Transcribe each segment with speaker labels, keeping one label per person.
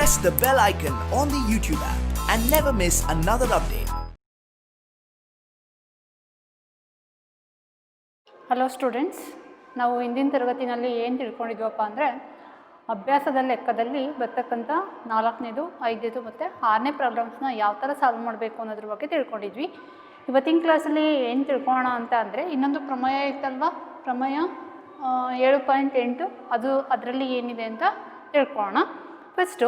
Speaker 1: press the bell icon on the YouTube app and never miss another update.
Speaker 2: Hello students, ನಾವು ಹಿಂದಿನ ತರಗತಿನಲ್ಲಿ ಏನು ತಿಳ್ಕೊಂಡಿದ್ವಪ್ಪ ಅಂದರೆ ಅಭ್ಯಾಸದ ಲೆಕ್ಕದಲ್ಲಿ ಬರ್ತಕ್ಕಂಥ 4ನೇದು 5ನೇದು ಮತ್ತು 6ನೇ ಪ್ರಾಬ್ಲಮ್ಸ್ನ ಯಾವ ಥರ ಸಾಲ್ವ್ ಮಾಡಬೇಕು ಅನ್ನೋದ್ರ ಬಗ್ಗೆ ತಿಳ್ಕೊಂಡಿದ್ವಿ. ಇವತ್ತಿನ ಕ್ಲಾಸಲ್ಲಿ ಏನು ತಿಳ್ಕೊಳ್ಳೋಣ ಅಂತ ಅಂದರೆ ಇನ್ನೊಂದು ಪ್ರಮೇಯ ಇತ್ತಲ್ವ, ಪ್ರಮೇಯ 7.8 ಅದರಲ್ಲಿ ಏನಿದೆ ಅಂತ ತಿಳ್ಕೊಳ್ಳೋಣ. ಫಸ್ಟು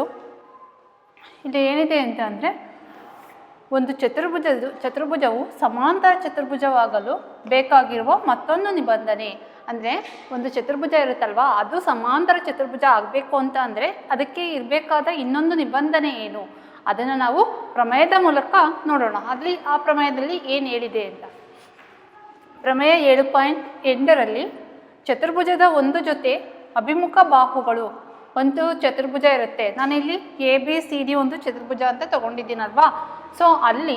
Speaker 2: ಇಲ್ಲಿ ಏನಿದೆ ಅಂತ ಅಂದರೆ ಒಂದು ಚತುರ್ಭುಜವು ಸಮಾಂತರ ಚತುರ್ಭುಜವಾಗಲು ಬೇಕಾಗಿರುವ ಮತ್ತೊಂದು ನಿಬಂಧನೆ. ಅಂದರೆ ಒಂದು ಚತುರ್ಭುಜ ಇರುತ್ತಲ್ವ, ಅದು ಸಮಾಂತರ ಚತುರ್ಭುಜ ಆಗಬೇಕು ಅಂತ ಅಂದರೆ ಅದಕ್ಕೆ ಇರಬೇಕಾದ ಇನ್ನೊಂದು ನಿಬಂಧನೆ ಏನು, ಅದನ್ನು ನಾವು ಪ್ರಮೇಯದ ಮೂಲಕ ನೋಡೋಣ. ಅಲ್ಲಿ ಆ ಪ್ರಮೇಯದಲ್ಲಿ ಏನು ಹೇಳಿದೆ ಅಂತ. ಪ್ರಮೇಯ 7.8ರಲ್ಲಿ ಚತುರ್ಭುಜದ ಒಂದು ಜೊತೆ ಅಭಿಮುಖ ಬಾಹುಗಳು, ಒಂದು ಚತುರ್ಭುಜ ಇರುತ್ತೆ. ನಾನಿಲ್ಲಿ ABCD ಒಂದು ಚತುರ್ಭುಜ ಅಂತ ತಗೊಂಡಿದ್ದೀನಲ್ವಾ. ಸೊ ಅಲ್ಲಿ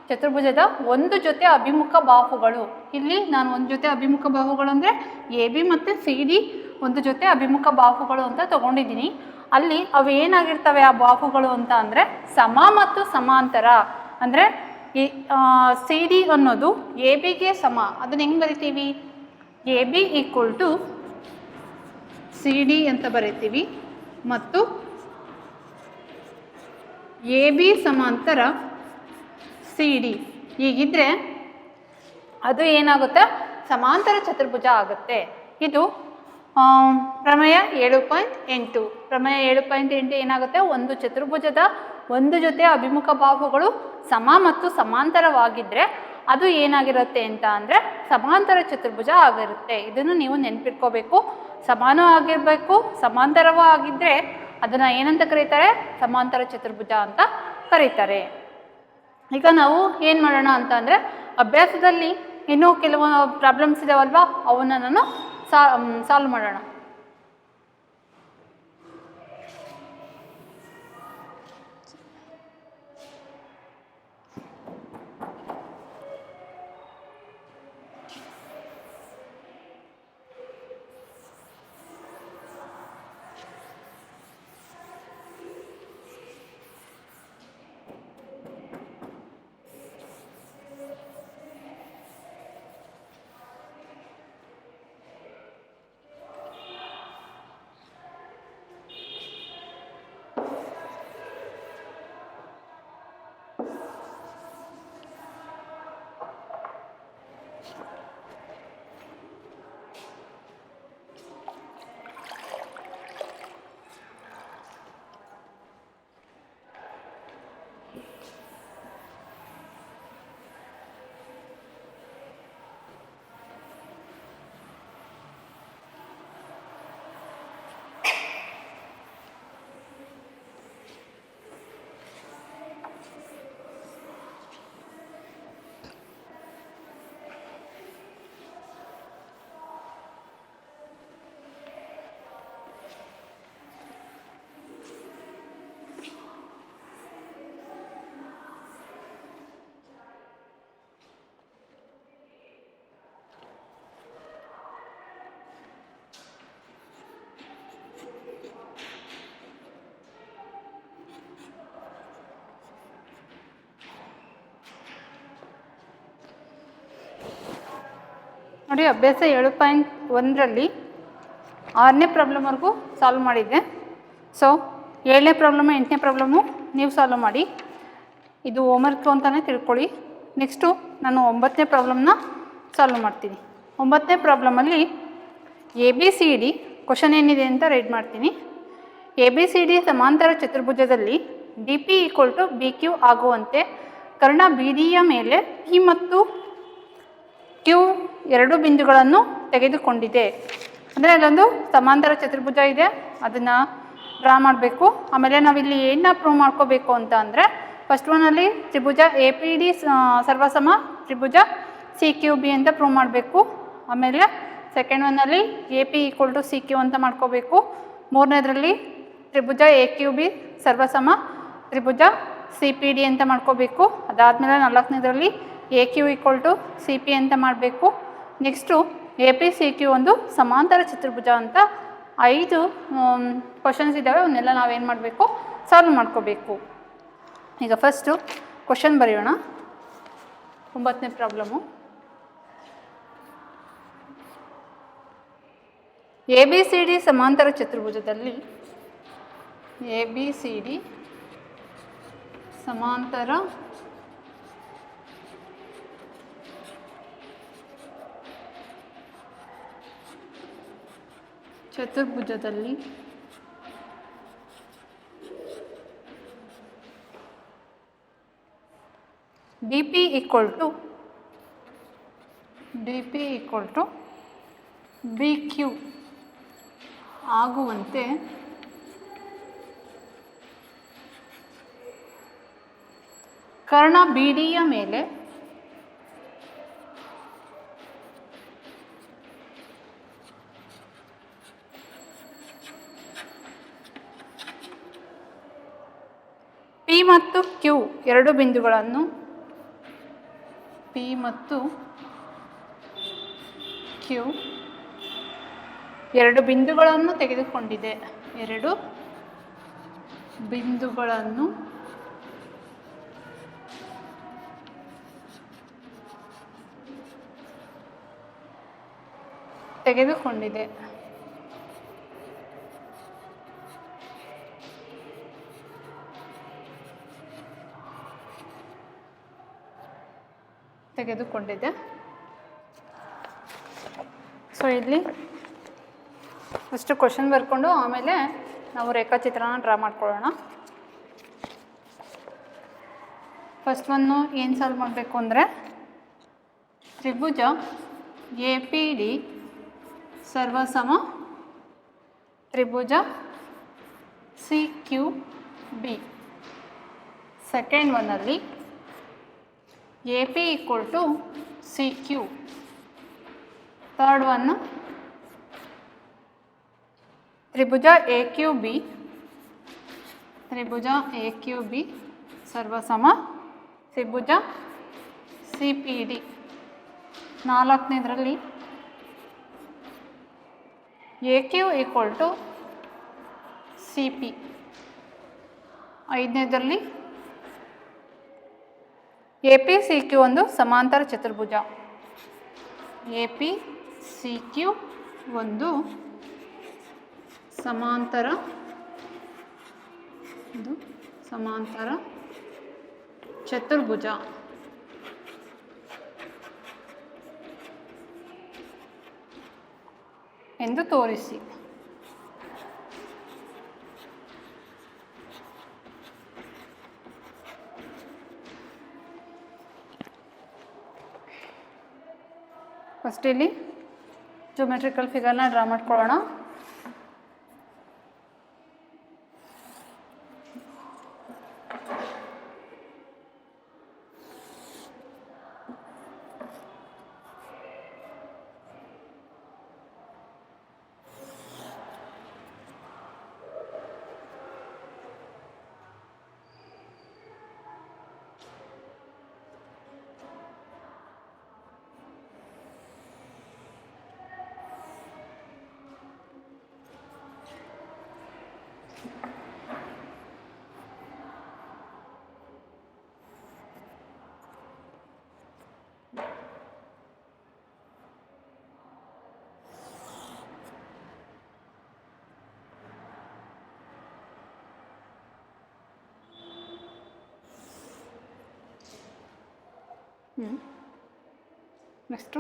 Speaker 2: ಚತುರ್ಭುಜದ ಒಂದು ಜೊತೆ ಅಭಿಮುಖ ಬಾಹುಗಳು, ಇಲ್ಲಿ ನಾನು ಒಂದು ಜೊತೆ ಅಭಿಮುಖ ಬಾಹುಗಳು ಅಂದರೆ AB ಮತ್ತು CD ಒಂದು ಜೊತೆ ಅಭಿಮುಖ ಬಾಹುಗಳು ಅಂತ ತಗೊಂಡಿದ್ದೀನಿ. ಅಲ್ಲಿ ಅವು ಏನಾಗಿರ್ತವೆ ಆ ಬಾಹುಗಳು ಅಂತ ಅಂದರೆ ಸಮ ಮತ್ತು ಸಮಾಂತರ. ಅಂದರೆ ಈ CD ಅನ್ನೋದು ABಗೆ ಸಮ. ಅದನ್ನು ಹೆಂಗೆ ಬರಿತೀವಿ? AB = CD ಅಂತ ಬರಿತೀವಿ ಮತ್ತು AB ಸಮಾಂತರ CD ಹೀಗಿದ್ರೆ ಅದು ಏನಾಗುತ್ತೆ? ಸಮಾಂತರ ಚತುರ್ಭುಜ ಆಗುತ್ತೆ. ಇದು ಪ್ರಮೇಯ 7.8. ಪ್ರಮೇಯ 7.8 ಏನಾಗುತ್ತೆ? ಒಂದು ಚತುರ್ಭುಜದ ಒಂದು ಜೊತೆ ಅಭಿಮುಖ ಬಾಹುಗಳು ಸಮ ಮತ್ತು ಸಮಾಂತರವಾಗಿದ್ದರೆ ಅದು ಏನಾಗಿರುತ್ತೆ ಅಂತ ಅಂದರೆ ಸಮಾಂತರ ಚತುರ್ಭುಜ ಆಗಿರುತ್ತೆ. ಇದನ್ನು ನೀವು ನೆನಪಿಟ್ಕೋಬೇಕು. ಸಮಾನ ಆಗಿರಬೇಕು, ಸಮಾಂತರವೂ ಆಗಿದ್ದರೆ ಅದನ್ನು ಏನಂತ ಕರೀತಾರೆ? ಸಮಾಂತರ ಚತುರ್ಭುಜ ಅಂತ ಕರೀತಾರೆ. ಈಗ ನಾವು ಏನು ಮಾಡೋಣ ಅಂತ ಅಂದರೆ ಅಭ್ಯಾಸದಲ್ಲಿ ಇನ್ನೂ ಕೆಲವು ಪ್ರಾಬ್ಲಮ್ಸ್ ಇದಾವಲ್ವಾ, ಅವನ್ನ ನಾನು ಸಾಲ್ವ್ ಮಾಡೋಣ. ನೋಡಿ, ಅಭ್ಯಾಸ 7.1ರಲ್ಲಿ 6ನೇ ಪ್ರಾಬ್ಲಮ್ವರೆಗೂ ಸಾಲ್ವ್ ಮಾಡಿದ್ದೆ. ಸೊ 7ನೇ ಪ್ರಾಬ್ಲಮ್ಮು 8ನೇ ಪ್ರಾಬ್ಲಮ್ಮು ನೀವು ಸಾಲ್ವ್ ಮಾಡಿ. ಇದು ಹೋಮ್ವರ್ಕು ಅಂತಲೇ ತಿಳ್ಕೊಳ್ಳಿ. ನೆಕ್ಸ್ಟು ನಾನು 9ನೇ ಪ್ರಾಬ್ಲಮ್ನ ಸಾಲ್ವ್ ಮಾಡ್ತೀನಿ. 9ನೇ ಪ್ರಾಬ್ಲಮಲ್ಲಿ ABCD ಕ್ವಶನ್ ಏನಿದೆ ಅಂತ ರೈಟ್ ಮಾಡ್ತೀನಿ. ABCD ಸಮಾಂತರ ಚತುರ್ಭುಜದಲ್ಲಿ DP = BQ ಆಗುವಂತೆ ಕರ್ಣ BDಯ ಮೇಲೆ P ಮತ್ತು Q ಎರಡು ಬಿಂದುಗಳನ್ನು ತೆಗೆದುಕೊಂಡಿದೆ. ಅಂದರೆ ಅಲ್ಲೊಂದು ಸಮಾಂತರ ಚತುರ್ಭುಜ ಇದೆ, ಅದನ್ನು ಡ್ರಾ ಮಾಡಬೇಕು. ಆಮೇಲೆ ನಾವಿಲ್ಲಿ ಏನನ್ನ ಪ್ರೂವ್ ಮಾಡ್ಕೋಬೇಕು ಅಂತ ಅಂದರೆ ಫಸ್ಟ್ ಒನ್ನಲ್ಲಿ ತ್ರಿಭುಜ APD ಸರ್ವಸಮ ತ್ರಿಭುಜ CQB ಅಂತ ಪ್ರೂವ್ ಮಾಡಬೇಕು. ಆಮೇಲೆ ಸೆಕೆಂಡ್ ಒನ್ನಲ್ಲಿ AP = CQ ಅಂತ ಮಾಡ್ಕೋಬೇಕು. ಮೂರನೇದರಲ್ಲಿ ತ್ರಿಭುಜ AQB ಸರ್ವಸಮ ತ್ರಿಭುಜ CPD ಅಂತ ಮಾಡ್ಕೋಬೇಕು. ಅದಾದಮೇಲೆ 4ನೇದರಲ್ಲಿ AQ = CP ಅಂತ ಮಾಡಬೇಕು. ನೆಕ್ಸ್ಟು APCQ ಒಂದು ಸಮಾಂತರ ಚತುರ್ಭುಜ ಅಂತ 5 ಕ್ವಶನ್ಸ್ ಇದ್ದಾವೆ. ಅವನ್ನೆಲ್ಲ ನಾವೇನು ಮಾಡಬೇಕು? ಸಾಲ್ವ್ ಮಾಡ್ಕೋಬೇಕು. ಈಗ ಫಸ್ಟು ಕ್ವಶನ್ ಬರೆಯೋಣ. 9ನೇ ಪ್ರಾಬ್ಲಮ್ಮು. ABCD ಸಮಾಂತರ ಚತುರ್ಭುಜದಲ್ಲಿ ABCD ಸಮಾಂತರ ಚತುರ್ಭುಜದಲ್ಲಿ DP = BQ ಆಗುವಂತೆ ಕರ್ಣ BDಯ ಮೇಲೆ P ಮತ್ತು Q ಎರಡು ಬಿಂದುಗಳನ್ನು P ಮತ್ತು Q ಎರಡು ಬಿಂದುಗಳನ್ನು ತೆಗೆದುಕೊಂಡಿದೆ. ಎರಡು ಬಿಂದುಗಳನ್ನು ತೆಗೆದುಕೊಂಡಿದೆ. ಸೊ ಇಲ್ಲಿ ಫಸ್ಟು ಕ್ವಶನ್ ಬರ್ಕೊಂಡು ಆಮೇಲೆ ನಾವು ರೇಖಾಚಿತ್ರನ ಡ್ರಾ ಮಾಡ್ಕೊಳ್ಳೋಣ. ಫಸ್ಟ್ ಒನ್ನು ಏನು ಸಾಲ್ವ್ ಮಾಡಬೇಕು ಅಂದರೆ ತ್ರಿಭುಜ APD ಸರ್ವಸಮ ತ್ರಿಭುಜ CQB. ಸೆಕೆಂಡ್ ಒನ್ನಲ್ಲಿ AP = CQ. ಥರ್ಡ್ ಒನ್ನು ತ್ರಿಭುಜ AQB ಸರ್ವಸಮ ತ್ರಿಭುಜ CPD. ನಾಲ್ಕನೇದರಲ್ಲಿ AQ = CP. ಐದನೇದರಲ್ಲಿ APCQ ಒಂದು ಸಮಾಂತರ ಚತುರ್ಭುಜ. APCQ ಒಂದು ಸಮಾಂತರ ಚತುರ್ಭುಜ ಎಂದು ತೋರಿಸಿ. ಫಸ್ಟ್ ಇಲ್ಲಿ ಜಿಯೋಮೆಟ್ರಿಕಲ್ ಫಿಗರ್ನ ಡ್ರಾ ಮಾಡ್ಕೊಳ್ಳೋಣ. ನೆಕ್ಸ್ಟು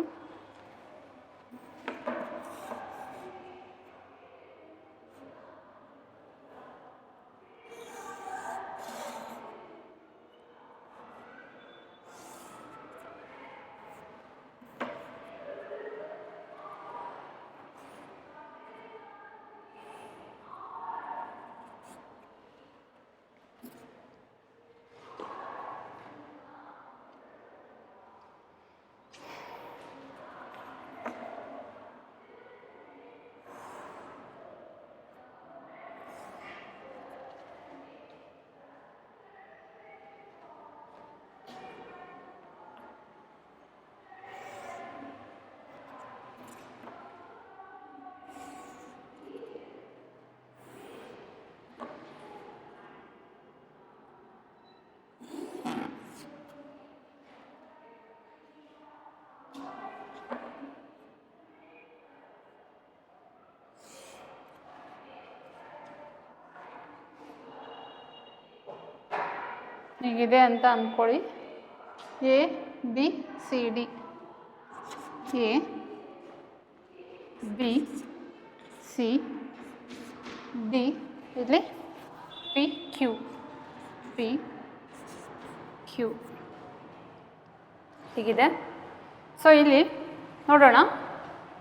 Speaker 2: ಹೀಗಿದೆ ಅಂತ ಅಂದ್ಕೊಳ್ಳಿ. A B C D, A B C D, ಇಲ್ಲಿ ಪಿ ಕ್ಯೂ, ಪಿ ಕ್ಯೂ ಹೀಗಿದೆ. ಸೊ ಇಲ್ಲಿ ನೋಡೋಣ,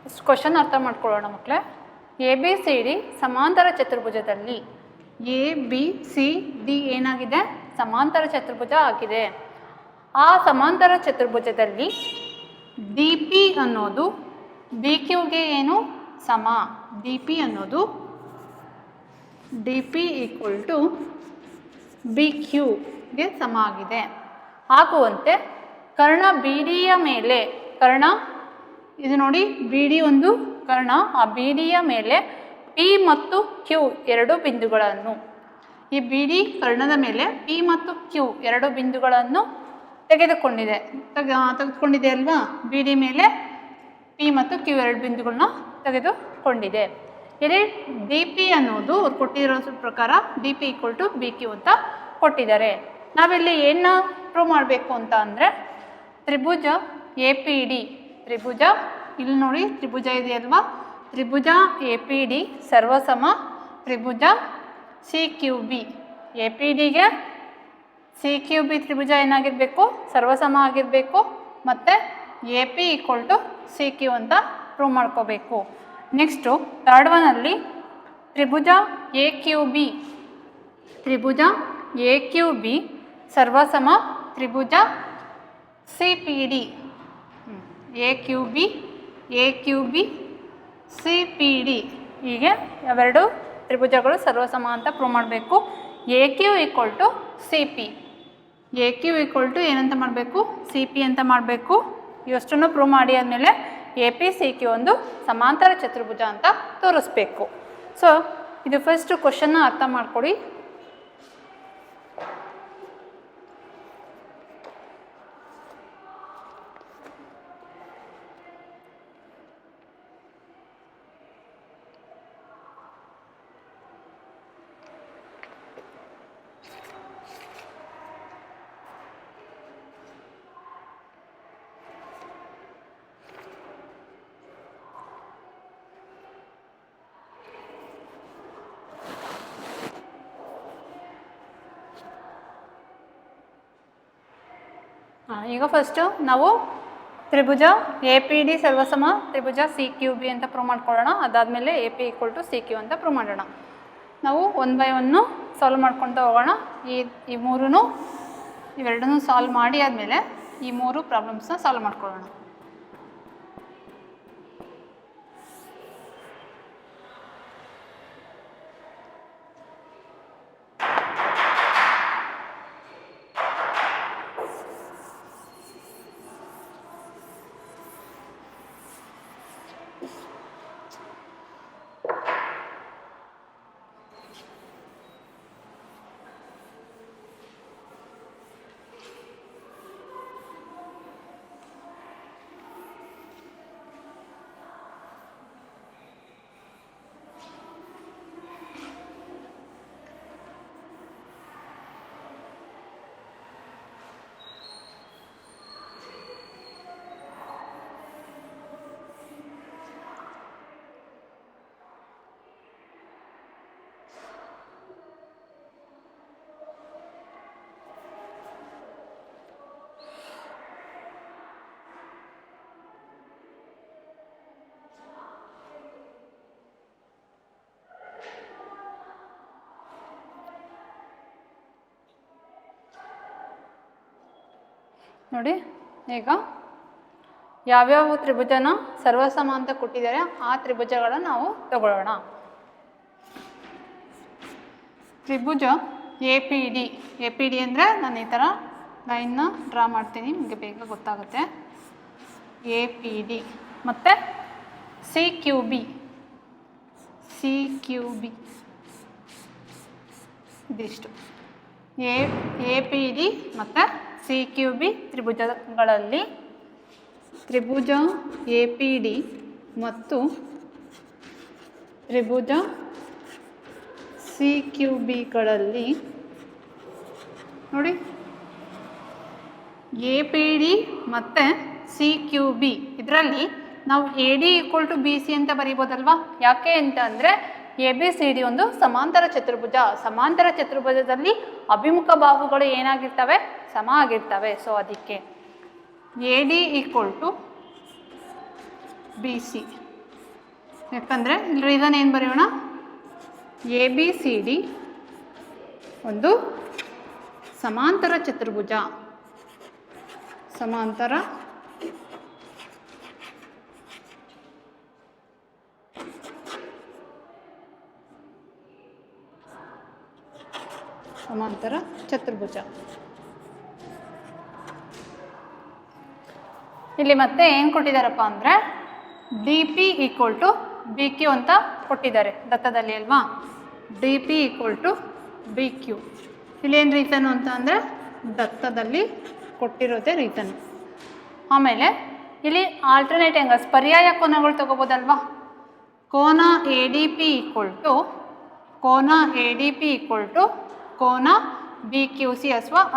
Speaker 2: ಇಷ್ಟು ಕ್ವಶನ್ ಅರ್ಥ ಮಾಡ್ಕೊಳ್ಳೋಣ ಮಕ್ಕಳೇ. ಎ ಬಿ ಸಿ ಡಿ ಸಮಾಂತರ ಚತುರ್ಭುಜದಲ್ಲಿ ಎ ಬಿ ಸಿ ಡಿ ಏನಾಗಿದೆ? ಸಮಾಂತರ ಚತುರ್ಭುಜ ಆಗಿದೆ. ಆ ಸಮಾಂತರ ಚತುರ್ಭುಜದಲ್ಲಿ ಡಿ ಪಿ ಅನ್ನೋದು ಬಿ ಕ್ಯೂಗೆ ಏನು ಸಮ? ಡಿ ಪಿ ಅನ್ನೋದು D P equal to B ಕ್ಯೂಗೆ ಸಮ ಆಗಿದೆ. ಆಗುವಂತೆ ಕರ್ಣ ಬಿ ಡಿಯ ಮೇಲೆ, ಕರ್ಣ ಇದು ನೋಡಿ ಬಿ ಡಿ ಒಂದು ಕರ್ಣ, ಆ ಬಿ ಡಿಯ ಮೇಲೆ ಪಿ ಮತ್ತು ಕ್ಯೂ ಎರಡು ಬಿಂದುಗಳನ್ನು, ಈ ಬಿ ಡಿ ಕರ್ಣದ ಮೇಲೆ ಪಿ ಮತ್ತು ಕ್ಯೂ ಎರಡು ಬಿಂದುಗಳನ್ನು ತೆಗೆದುಕೊಂಡಿದೆ ಅಲ್ವಾ? ಬಿ ಡಿ ಮೇಲೆ ಪಿ ಮತ್ತು ಕ್ಯೂ ಎರಡು ಬಿಂದುಗಳನ್ನ ತೆಗೆದುಕೊಂಡಿದೆ. ಇಲ್ಲಿ ಡಿ ಪಿ ಅನ್ನೋದು ಅವ್ರು ಕೊಟ್ಟಿರೋ ಪ್ರಕಾರ D P equal to B Q ಅಂತ ಕೊಟ್ಟಿದ್ದಾರೆ. ನಾವಿಲ್ಲಿ ಏನ ಪ್ರೂವ್ ಮಾಡಬೇಕು ಅಂತ ಅಂದರೆ, ತ್ರಿಭುಜ ಎ ಪಿ ಡಿ, ತ್ರಿಭುಜ ಇಲ್ಲಿ ನೋಡಿ ತ್ರಿಭುಜ ಇದೆಯಲ್ವಾ? ತ್ರಿಭುಜ ಎ ಪಿ ಡಿ ಸರ್ವಸಮ ತ್ರಿಭುಜ C Q B. A P ಡಿಗೆ ಸಿ ಕ್ಯೂ ಬಿ ತ್ರಿಭುಜ ಏನಾಗಿರಬೇಕು? ಸರ್ವಸಮ ಆಗಿರಬೇಕು. ಮತ್ತು A P equal to C Q ಅಂತ ಪ್ರೂವ್ ಮಾಡ್ಕೋಬೇಕು. ನೆಕ್ಸ್ಟು ಥರ್ಡ್ ಒನಲ್ಲಿ ತ್ರಿಭುಜ ಎ ಕ್ಯೂ ಬಿ, ತ್ರಿಭುಜ ಎ ಕ್ಯೂ ಬಿ ಸರ್ವಸಮ ತ್ರಿಭುಜ C P D. A Q B, A Q B, C P D, ಹೀಗೆ ಅವೆರಡು ತ್ರಿಭುಜಗಳು ಸರ್ವಸಮ ಅಂತ ಪ್ರೂವ್ ಮಾಡಬೇಕು. A Q equal to C P, A Q equal to ಏನಂತ ಮಾಡಬೇಕು? ಸಿ ಪಿ ಅಂತ ಮಾಡಬೇಕು. ಇವಷ್ಟನ್ನು ಪ್ರೂವ್ ಮಾಡಿ ಆದಮೇಲೆ ಎ ಪಿ ಸಿ ಕ್ಯೂ ಒಂದು ಸಮಾಂತರ ಚತುರ್ಭುಜ ಅಂತ ತೋರಿಸ್ಬೇಕು. ಸೊ ಇದು ಫಸ್ಟ್ ಕ್ವಶನ್ನ ಅರ್ಥ ಮಾಡ್ಕೊಡಿ. ಈಗ ಫಸ್ಟು ನಾವು ತ್ರಿಭುಜ ಎ ಪಿ ಡಿ ಸರ್ವಸಮ ತ್ರಿಭುಜ ಸಿ ಕ್ಯೂ ಬಿ ಅಂತ ಪ್ರೂವ್ ಮಾಡ್ಕೊಳ್ಳೋಣ. ಅದಾದಮೇಲೆ A P equal to C Q ಅಂತ ಪ್ರೂವ್ ಮಾಡೋಣ. ನಾವು ಒನ್ ಬೈ ಒನ್ನು ಸಾಲ್ವ್ ಮಾಡ್ಕೊತಾ ಹೋಗೋಣ. ಈ ಮೂರೂ ಇವೆರಡನ್ನೂ ಸಾಲ್ವ್ ಮಾಡಿ ಆದಮೇಲೆ ಈ ಮೂರು ಪ್ರಾಬ್ಲಮ್ಸ್ನ ಸಾಲ್ವ್ ಮಾಡ್ಕೊಳ್ಳೋಣ. ನೋಡಿ, ಈಗ ಯಾವ್ಯಾವ ತ್ರಿಭುಜನ ಸರ್ವಸಮ ಅಂತ ಕೊಟ್ಟಿದ್ದಾರೆ ಆ ತ್ರಿಭುಜಗಳನ್ನು ನಾವು ತಗೊಳ್ಳೋಣ. ತ್ರಿಭುಜ A P D, A P D ಅಂದರೆ ನಾನು ಈ ಥರ ಲೈನ್ನ ಡ್ರಾ ಮಾಡ್ತೀನಿ, ನಿಮಗೆ ಬೇಗ ಗೊತ್ತಾಗುತ್ತೆ. ಎ ಪಿ ಡಿ ಮತ್ತು C Q B, C Q B ಇದಿಷ್ಟು. ಎ ಪಿ ಡಿ ಮತ್ತು ಸಿ ಕ್ಯೂ ಬಿ ತ್ರಿಭುಜಗಳಲ್ಲಿ ತ್ರಿಭುಜ ಎ ಪಿ ಡಿ ಮತ್ತು ತ್ರಿಭುಜ ಸಿ ಕ್ಯೂ ಬಿಗಳಲ್ಲಿ ನೋಡಿ ಎ ಪಿ ಡಿ ಮತ್ತು ಸಿ ಕ್ಯೂ ಬಿ ಇದರಲ್ಲಿ ನಾವು A D equal to B C ಅಂತ ಬರೀಬೋದಲ್ವಾ? ಯಾಕೆ ಅಂತ ಅಂದರೆ ಎ ಬಿ ಸಿ ಡಿ ಒಂದು ಸಮಾಂತರ ಚತುರ್ಭುಜ. ಸಮಾಂತರ ಚತುರ್ಭುಜದಲ್ಲಿ ಅಭಿಮುಖ ಬಾಹುಗಳು ಏನಾಗಿರ್ತವೆ? ಸಮ ಆಗಿರ್ತವೆ. ಸೊ ಅದಕ್ಕೆ A D equal to B C. ಯಾಕಂದರೆ ಇಲ್ಲಿ ರೀಸನ್ ಏನು ಬರೆಯೋಣ? ಎ ಬಿ ಸಿ ಡಿ ಒಂದು ಸಮಾಂತರ ಚತುರ್ಭುಜ. ಸಮಾಂತರ ಚತುರ್ಭುಜ. ಇಲ್ಲಿ ಮತ್ತೆ ಏನು ಕೊಟ್ಟಿದ್ದಾರಪ್ಪ ಅಂದರೆ D P equal to B Q ಅಂತ ಕೊಟ್ಟಿದ್ದಾರೆ ದತ್ತದಲ್ಲಿ ಅಲ್ವಾ? D P equal to B Q. ಇಲ್ಲೇನು ರೀಸನು ಅಂತ ಅಂದರೆ ದತ್ತದಲ್ಲಿ ಕೊಟ್ಟಿರೋದೇ ರೀಸನ್. ಆಮೇಲೆ ಇಲ್ಲಿ ಆಲ್ಟರ್ನೇಟ್ ಆ್ಯಂಗಲ್ಸ್ ಪರ್ಯಾಯ ಕೋನಗಳು ತಗೋಬೋದಲ್ವಾ? ಕೋನ A D P equal to ಕೋನ ಬಿ ಕ್ಯೂ ಸಿ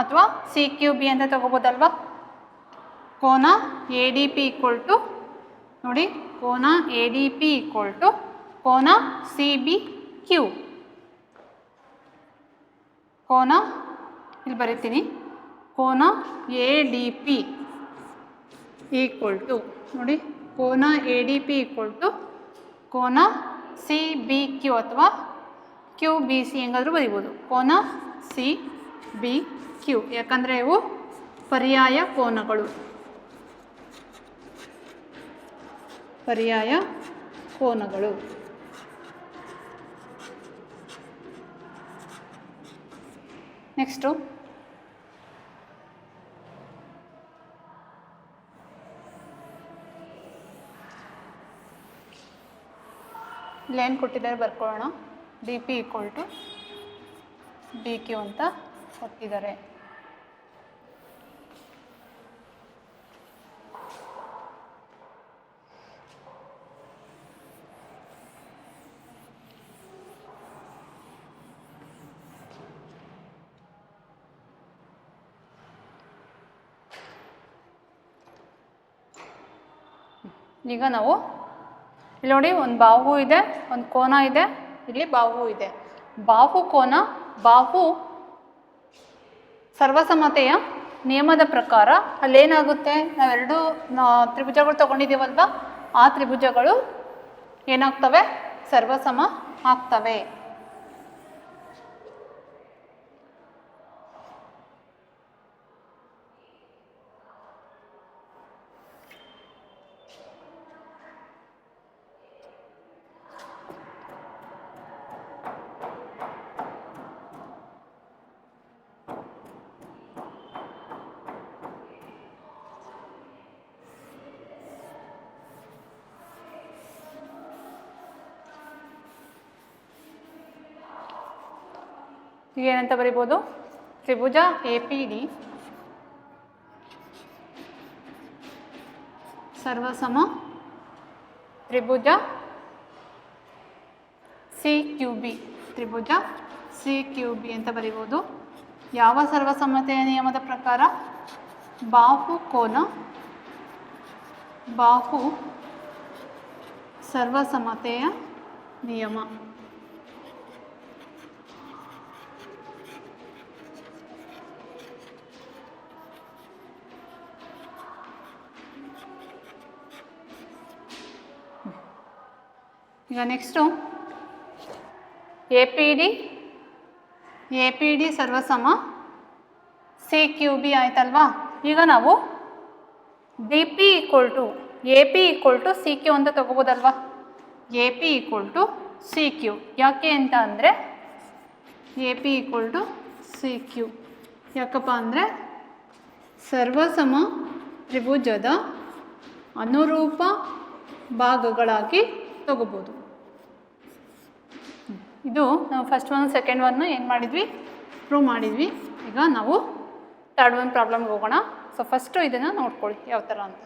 Speaker 2: ಅಥವಾ ಸಿ ಕ್ಯೂ ಬಿ ಅಂತ ತಗೋಬೋದಲ್ವಾ? ಕೋನ A D P equal to ನೋಡಿ, ಕೋನ A D P equal to ಕೋನ ಸಿ ಬಿ ಕ್ಯೂ. ಕೋನ ಇಲ್ಲಿ ಬರೀತೀನಿ, ಕೋನ A D P equal to ನೋಡಿ, ಕೋನ A D P equal to ಕೋನ ಸಿ ಬಿ ಕ್ಯೂ ಅಥವಾ ಕ್ಯೂ ಬಿ ಸಿ ಹೆಂಗಾದರೂ ಬರಿಬೋದು. ಕೋನ ಸಿ ಬಿ ಕ್ಯೂ, ಯಾಕಂದರೆ ಇವು ಪರ್ಯಾಯ ಕೋನಗಳು. ನೆಕ್ಸ್ಟು ಇಲ್ಲೇನು ಕೊಟ್ಟಿದ್ದಾರೆ ಬರ್ಕೊಳ್ಳೋಣ. D P equal to B Q ಅಂತ ಕೊಟ್ಟಿದ್ದಾರೆ. ಈಗ ನಾವು ಇಲ್ಲಿ ನೋಡಿ, ಒಂದು ಬಾಹು ಇದೆ, ಒಂದು ಕೋನ ಇದೆ, ಇಲ್ಲಿ ಬಾಹು ಇದೆ. ಬಾಹು ಸರ್ವಸಮತೆಯ ನಿಯಮದ ಪ್ರಕಾರ ಅಲ್ಲೇನಾಗುತ್ತೆ, ನಾವೆರಡು ತ್ರಿಭುಜಗಳು ತಗೊಂಡಿದ್ದೀವಲ್ವ, ಆ ತ್ರಿಭುಜಗಳು ಏನಾಗ್ತವೆ? ಸರ್ವಸಮ ಆಗ್ತವೆ. ಈಗ ಏನಂತ ಬರಿಬೋದು? ತ್ರಿಭುಜ ಎ ಪಿ ಡಿ ಸರ್ವಸಮ ತ್ರಿಭುಜ ಸಿ ಕ್ಯೂ ಬಿ ಅಂತ ಬರಿಬೋದು. ಯಾವ ಸರ್ವಸಮತೆಯ ನಿಯಮದ ಪ್ರಕಾರ? ಬಾಹು ಸರ್ವಸಮತೆಯ ನಿಯಮ. ಈಗ ನೆಕ್ಸ್ಟು ಎ ಪಿ ಡಿ ಸರ್ವಸಮ ಸಿ ಕ್ಯೂ ಬಿ ಆಯ್ತಲ್ವಾ? ಈಗ ನಾವು D P equal to A P equal to C Q ಅಂತ ತಗೋಬೋದಲ್ವಾ? A P equal to C Q. ಯಾಕೆ ಅಂತ ಅಂದರೆ A P equal to C Q ಯಾಕಪ್ಪ ಅಂದರೆ ಸರ್ವಸಮ ತ್ರಿಭುಜದ ಅನುರೂಪ ಭಾಗಗಳಾಗಿ ತಗೋಬೋದು. ಇದು ನಾವು ಫಸ್ಟ್ ಒನ್ ಸೆಕೆಂಡ್ ಒನ್ನು ಏನು ಮಾಡಿದ್ವಿ? ಪ್ರೂವ್ ಮಾಡಿದ್ವಿ. ಈಗ ನಾವು ಥರ್ಡ್ ಒನ್ ಪ್ರಾಬ್ಲಮ್ಗೆ ಹೋಗೋಣ. ಸೊ ಫಸ್ಟು ಇದನ್ನು ನೋಡ್ಕೊಳ್ಳಿ ಯಾವ ಥರ ಅಂತ.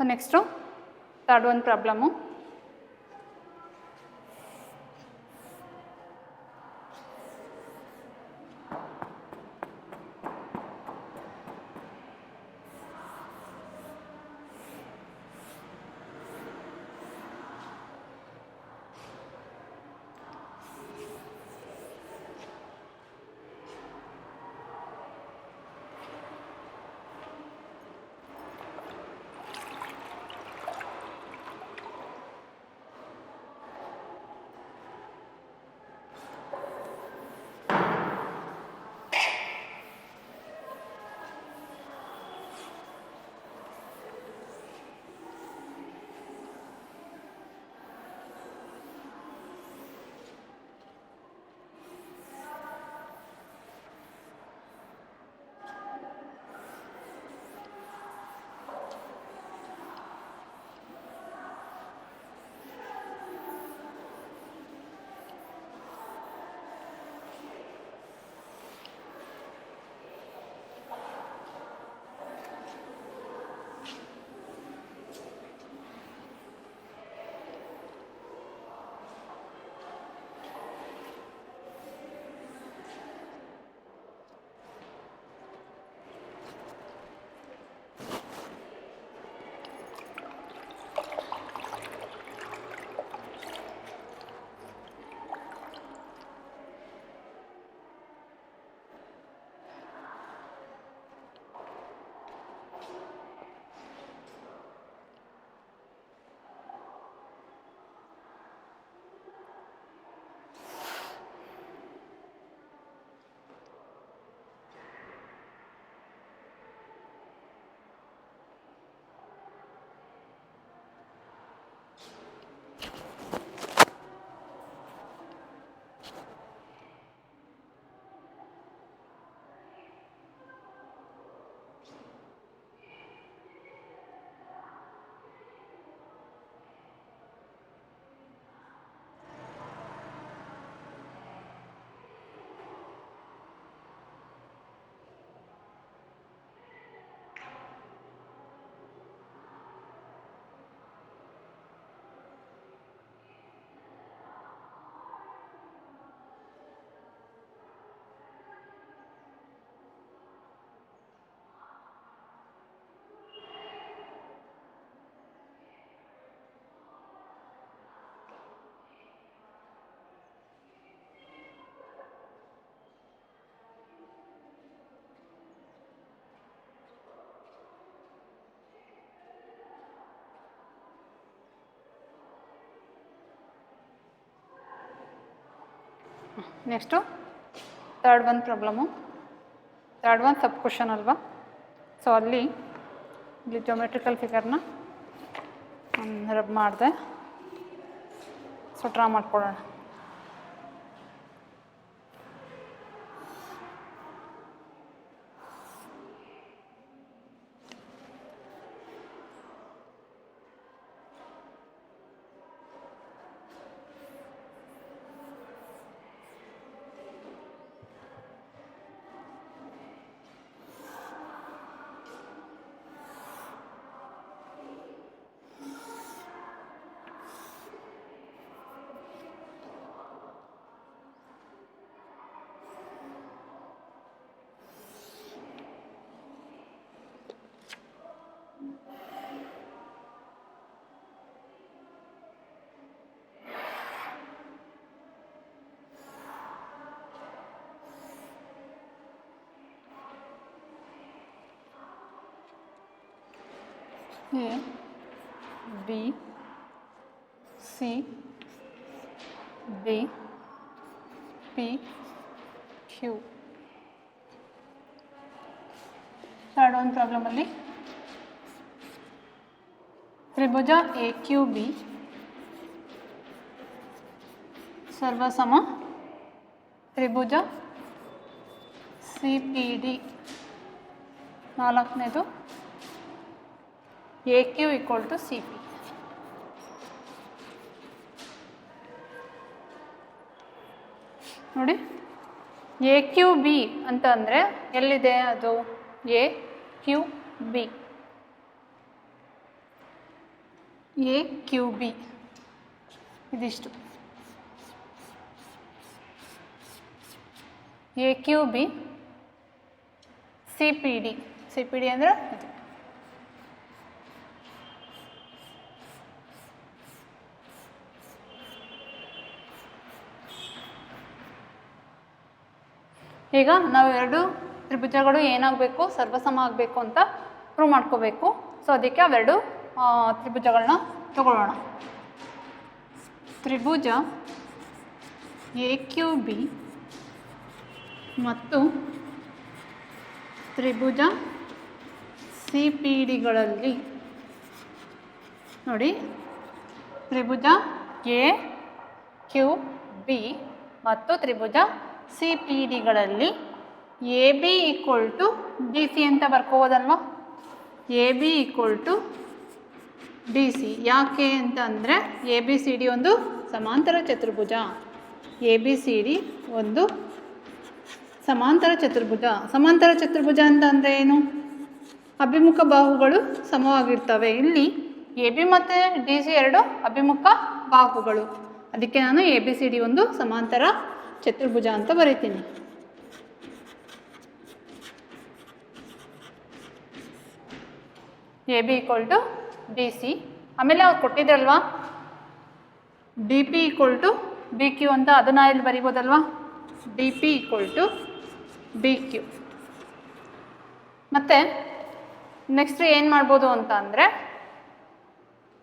Speaker 2: So next third one problem. Next third one problem. Third one sub question ಅಲ್ವಾ. ಸೊ ಅಲ್ಲಿ ಇಲ್ಲಿ ಜೊಮೆಟ್ರಿಕಲ್ ಫಿಗರ್ನ ರಬ್ ಮಾಡಿದೆ. ಸೊ ಡ್ರಾ ಮಾಡ್ಕೊಳ್ಳೋಣ. A, B, C, D, P, Q. Third one ಪ್ರಾಬ್ಲಮಲ್ಲಿ ತ್ರಿಭುಜ ಎ ಕ್ಯೂ ಬಿ ಸರ್ವಸಮ ತ್ರಿಭುಜ ಸಿ ಪಿ ಡಿ ನಾಲ್ಕನೇದು A Q equal to C P. ನೋಡಿ, ಎ ಕ್ಯೂ ಬಿ ಅಂತ ಅಂದರೆ ಎಲ್ಲಿದೆ ಅದು? A Q B A Q B ಇದಿಷ್ಟು. A Q B C P D. C P D ಅಂದರೆ ಇದು. ಈಗ ನಾವು ಎರಡು ತ್ರಿಭುಜಗಳು ಏನಾಗಬೇಕು, ಸರ್ವಸಮ ಆಗಬೇಕು ಅಂತ ಪ್ರೂವ್ ಮಾಡ್ಕೋಬೇಕು. ಸೊ ಅದಕ್ಕೆ ಅವೆರಡು ತ್ರಿಭುಜಗಳನ್ನ ತಗೊಳ್ಳೋಣ. ತ್ರಿಭುಜ ಎ ಕ್ಯೂ ಬಿ ಮತ್ತು ತ್ರಿಭುಜ ಸಿ ಪಿ ಡಿಗಳಲ್ಲಿ ನೋಡಿ, ತ್ರಿಭುಜ ಎ ಕ್ಯೂ ಬಿ ಮತ್ತು ತ್ರಿಭುಜ ಸಿ ಪಿ ಡಿಗಳಲ್ಲಿ A B equal to D C ಅಂತ ಬರ್ಕೋಬೋದಲ್ವ. A B equal to D C ಯಾಕೆ ಅಂತ ಅಂದರೆ ಎ ಬಿ ಸಿ ಡಿ ಒಂದು ಸಮಾಂತರ ಚತುರ್ಭುಜ. ಎ ಬಿ ಸಿ ಡಿ ಒಂದು ಸಮಾಂತರ ಚತುರ್ಭುಜ. ಸಮಾಂತರ ಚತುರ್ಭುಜ ಅಂತ ಅಂದರೆ ಏನು? ಅಭಿಮುಖ ಬಾಹುಗಳು ಸಮವಾಗಿರ್ತವೆ. ಇಲ್ಲಿ ಎ ಬಿ ಮತ್ತು ಡಿ ಸಿ ಎರಡು ಅಭಿಮುಖ ಬಾಹುಗಳು. ಅದಕ್ಕೆ ನಾನು ಎ ಬಿ ಸಿ ಡಿ ಒಂದು ಸಮಾಂತರ ಚತುರ್ಭುಜ ಅಂತ ಬರೀತೀನಿ. A B equal to D C. ಆಮೇಲೆ ಅವ್ರು ಕೊಟ್ಟಿದ್ರಲ್ವಾ D P equal to B Q ಅಂತ, ಅದನ್ನು ಇಲ್ಲಿ ಬರಿಬೋದಲ್ವಾ. D P equal to B Q. ಮತ್ತು ನೆಕ್ಸ್ಟ್ ಏನು ಮಾಡ್ಬೋದು ಅಂತ ಅಂದರೆ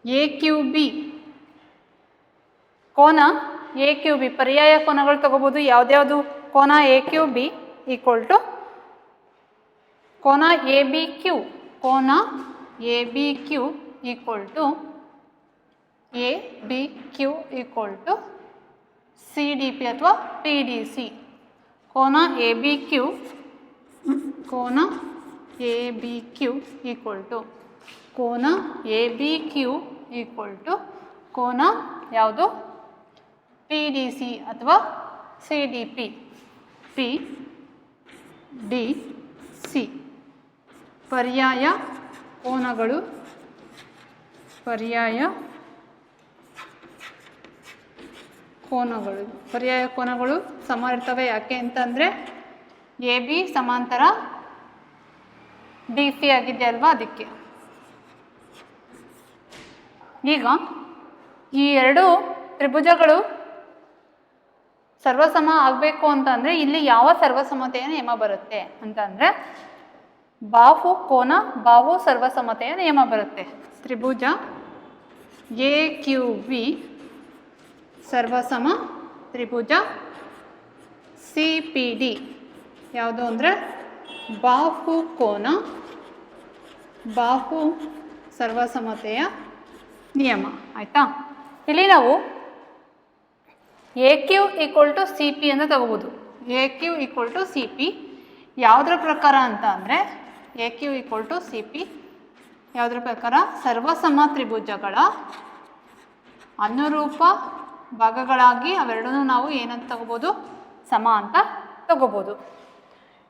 Speaker 2: ಎ ಕ್ಯೂ ಬಿ ಕೋನ ಎ ಕ್ಯೂ ಬಿ ಪರ್ಯಾಯ ಕೋನಗಳು ತಗೋಬೋದು. ಯಾವುದ್ಯಾವುದು? ಕೋನ A Q B equal to ಕೋನ ಎ ಬಿ ಕ್ಯೂ. ಕೋನ A B Q equal to A B Q equal to C D P ಅಥವಾ ಪಿ ಡಿ ಸಿ. ಕೋನ ಎ ಬಿ ಕ್ಯೂ ಕೋನ A B Q equal to ಕೋನ A B Q equal to ಕೋನ ಯಾವುದು? P D C ಅಥವಾ C D P. P D C ಪರ್ಯಾಯ ಕೋನಗಳು. ಪರ್ಯಾಯ ಕೋನಗಳು ಪರ್ಯಾಯ ಕೋನಗಳು ಸಮ ಇರ್ತವೆ. ಯಾಕೆ ಅಂತಂದರೆ ಎ ಬಿ ಸಮಾಂತರ ಡಿ ಸಿ ಆಗಿದೆ ಅಲ್ವಾ, ಅದಕ್ಕೆ. ಈಗ ಈ ಎರಡು ತ್ರಿಭುಜಗಳು ಸರ್ವಸಮ ಆಗಬೇಕು ಅಂತ ಅಂದರೆ ಇಲ್ಲಿ ಯಾವ ಸರ್ವಸಮತೆಯ ನಿಯಮ ಬರುತ್ತೆ ಅಂತ ಅಂದರೆ ಬಾಹು ಕೋನ ಬಾಹು ಸರ್ವಸಮತೆಯ ನಿಯಮ ಬರುತ್ತೆ. ತ್ರಿಭುಜ ಎ ಕ್ಯೂ ಬಿ ಸರ್ವಸಮ ತ್ರಿಭುಜ ಸಿ ಪಿ ಡಿ ಯಾವುದು ಅಂದರೆ ಬಾಹು ಕೋನ ಬಾಹು ಸರ್ವಸಮತೆಯ ನಿಯಮ. ಆಯಿತಾ? ಇಲ್ಲಿ ನಾವು A Q equal to C P ಅಂತ ತಗೋಬೋದು. A Q equal to C P ಯಾವುದ್ರ ಪ್ರಕಾರ ಅಂತ ಅಂದರೆ A Q equal to C P ಯಾವುದ್ರ ಪ್ರಕಾರ? ಸರ್ವಸಮ ತ್ರಿಭುಜಗಳ ಅನುರೂಪ ಭಾಗಗಳಾಗಿ ಅವೆರಡನ್ನೂ ನಾವು ಏನಂತ ತಗೋಬೋದು? ಸಮ ಅಂತ ತಗೋಬೋದು.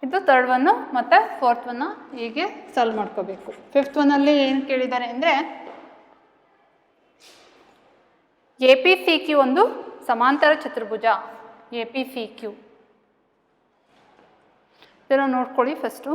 Speaker 2: ಇದು ಥರ್ಡ್ ಒನ್ನು ಮತ್ತು ಫೋರ್ತ್ ಒನ್ನ ಹೀಗೆ ಸಾಲ್ವ್ ಮಾಡ್ಕೋಬೇಕು. ಫಿಫ್ತ್ ಒನ್ನಲ್ಲಿ ಏನು ಕೇಳಿದ್ದಾರೆ ಅಂದರೆ ಎ ಪಿ ಸಿ ಕ್ಯೂ ಒಂದು ಸಮಾಂತರ ಚತುರ್ಭುಜ. ಎ ಪಿ ಸಿ ಕ್ಯೂ ಇದನ್ನು ನೋಡ್ಕೊಳ್ಳಿ first.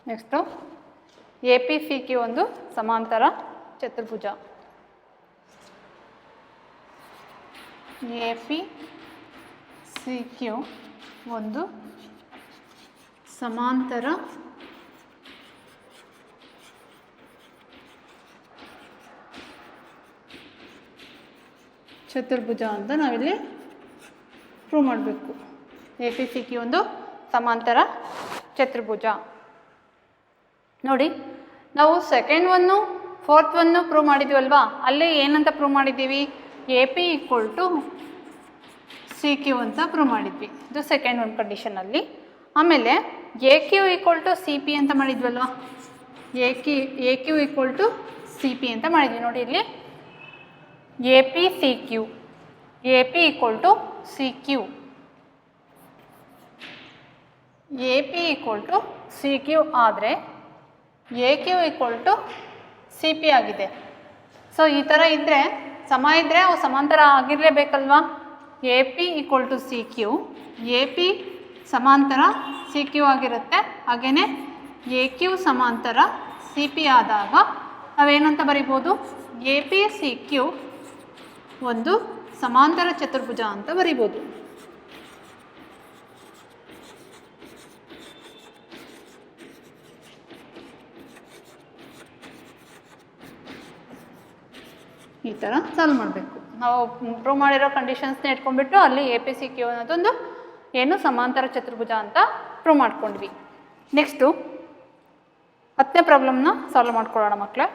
Speaker 2: Next A P C Q ಒಂದು ಸಮಾಂತರ ಚತುರ್ಭುಜ. ಎ ಪಿ ಸಿ ಕ್ಯೂ ಒಂದು ಸಮಾಂತರ ಚತುರ್ಭುಜ ಅಂತ ನಾವಿಲ್ಲಿ ಪ್ರೂವ್ ಮಾಡಬೇಕು. ಎ ಪಿ ಸಿ ಕ್ಯೂ ಒಂದು ಸಮಾಂತರ ಚತುರ್ಭುಜ. ನೋಡಿ, ನಾವು second one fourth one prove ಮಾಡಿದ್ವಲ್ವಾ, ಅಲ್ಲಿ ಏನಂತ ಪ್ರೂವ್ ಮಾಡಿದ್ದೀವಿ, A P equal to C Q ಅಂತ ಪ್ರೂವ್ ಮಾಡಿದ್ವಿ. ಇದು ಸೆಕೆಂಡ್ ಒನ್ ಕಂಡೀಷನಲ್ಲಿ. ಆಮೇಲೆ A Q equal to C P ಅಂತ ಮಾಡಿದ್ವಲ್ವಾ, A Q equal to C P ಅಂತ ಮಾಡಿದ್ವಿ. ನೋಡಿ ಇಲ್ಲಿ A P C Q, A P equal to C Q, A P equal to C Q ಆದರೆ A Q equal to C P ಆಗಿದೆ. So ಈ ಥರ ಇದ್ದರೆ, ಸಮ ಇದ್ದರೆ ಅವು ಸಮಾಂತರ ಆಗಿರಲೇಬೇಕಲ್ವಾ. A P equal to C Q, A P ಸಮಾಂತರ ಸಿ ಕ್ಯೂ ಆಗಿರುತ್ತೆ. ಹಾಗೆಯೇ ಎ ಕ್ಯೂ ಸಮಾಂತರ ಸಿ ಪಿ ಆದಾಗ ನಾವೇನಂತ ಬರಿಬೋದು, ಎ ಪಿ ಸಿ ಕ್ಯೂ ಒಂದು ಸಮಾಂತರ ಚತುರ್ಭುಜ ಅಂತ ಬರಿಬೋದು. ಈ ಥರ ಸಾಲ್ವ್ ಮಾಡಬೇಕು. ನಾವು ಪ್ರೂವ್ ಮಾಡಿರೋ ಕಂಡೀಷನ್ಸ್ನ ಇಟ್ಕೊಂಡ್ಬಿಟ್ಟು ಅಲ್ಲಿ ಎ ಪಿ ಸಿ ಕ್ಯೂ ಅನ್ನೋದೊಂದು ಏನು ಸಮಾಂತರ ಚತುರ್ಭುಜ ಅಂತ ಪ್ರೂವ್ ಮಾಡ್ಕೊಂಡ್ವಿ. ನೆಕ್ಸ್ಟು 10ನೇ ಪ್ರಾಬ್ಲಮ್ನ ಸಾಲ್ವ್ ಮಾಡ್ಕೊಳ್ಳೋಣ ಮಕ್ಕಳೇ.